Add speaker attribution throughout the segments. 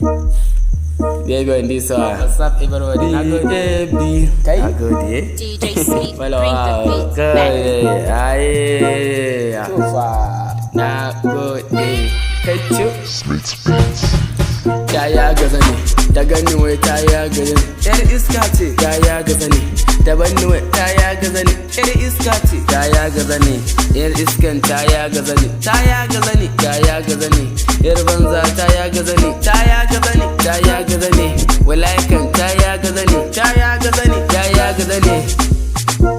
Speaker 1: Baby on this one.
Speaker 2: What's up, everybody?
Speaker 1: Baby,
Speaker 2: Okay.
Speaker 1: I go there.
Speaker 3: DJ Sneak,
Speaker 1: Follow
Speaker 3: bring
Speaker 1: out.
Speaker 3: the beat
Speaker 1: Go
Speaker 3: back.
Speaker 1: there. Aye.
Speaker 2: Too far.
Speaker 1: Na go there. Hey, you.
Speaker 4: Smith's Beats.
Speaker 1: Kaya gaza ne, ta gani wai kaya gaza ne. Yar iska ce, kaya gaza ne. Ta banni wai kaya gaza ne. Yar iska ce, kaya gaza ne. Yar iskan kaya gaza ne. Kaya gaza ne, kaya gaza ne. Yar banza kaya gaza ne. Kaya gaza ne, kaya gaza ne. Wallahi kan kaya gaza ne. Kaya gaza ne, kaya gaza ne.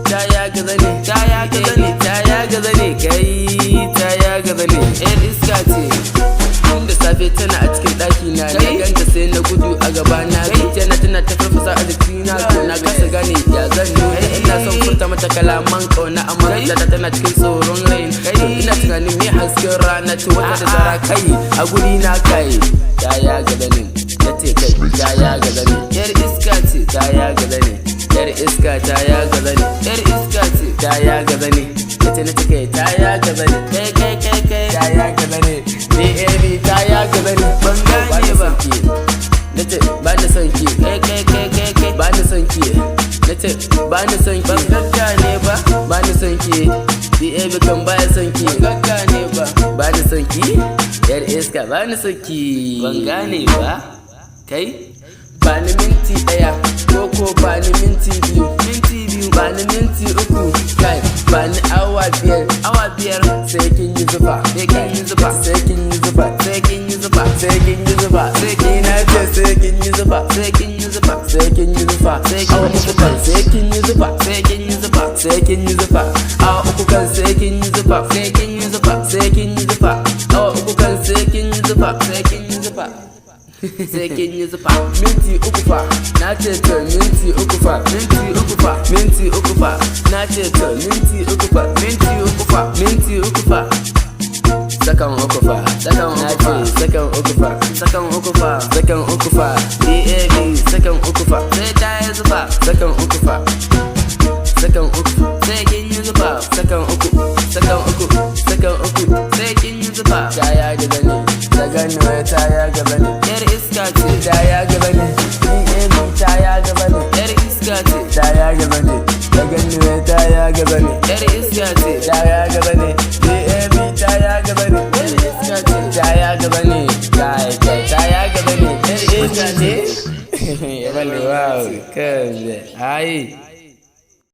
Speaker 1: Kaya gaza ne, kaya gaza ne. Kaya gaza ne, kai kaya gaza ne. Yar iska ce. Da safe tana a cikin ɗaki na ganta sai na gudu a gaba na zuciya tana ta farfasa a jikina to na kasa gane ya zan nuna ina son furta mata kalaman kauna amma ta tana cikin tsoron rain ina tunanin me hasken rana ce wata da zara kai a guri na kai ya gada ne na ce kai ya gada ne yar iska ce ta ya gada ne yar iska ta ya gada ne yar iska ce ta ya gada ne nace na kai ta ya gada ne kai ta ya gada ne baby ta ya gada ne ban gane ba nace ba ni son ki kai ba ni son ki nace ba ni son ki ban gane ba ba ni son ki baby kan ba ya son ki ban gane ba ni son ki yar iska ba ni son ki ban gane ba kai ba ni minti daya ko ba ni minti biyu ba ni minti uku kai ba ni awa biyar sai kin yi zufa sai kin yi zufa sai kin yi zufa sai kin yi zufa sai kin yi zufa sai kin na ce sai kin yi zufa sai kin yi zufa sai kin yi zufa sai kin yi zufa sai kin yi zufa sai kin yi zufa sai kin yi zufa awa uku kan sai kin yi zufa sai kin yi zufa sai kin yi zufa awa uku kan sai kin yi zufa sai kin yi zufa sai kin yi zufa minti uku fa na ce to minti uku fa minti uku fa minti uku fa na ce to minti uku fa minti uku fa minti uku fa sakan uku fa sakan uku fa sakan uku fa sakan uku fa sakan uku fa DAB sakan uku fa sai ta yi zufa sakan uku fa sakan uku sai kin yi zufa sakan uku sakan uku sakan uku sai kin yi zufa ta ya gaba ne ta gani wai ta ya gaba ne yar iska ce ta ya gaba ne DAB ta ya gaba ne yar iska ce ta ya gaba ne ta gani wai ta ya gaba ne yar iska ce ta ya gaba ne DAB ta ya gaba ne yar iska ce ta ya gaba ne kai ta ya gaba ne yar iska ce ya bani wow kan ai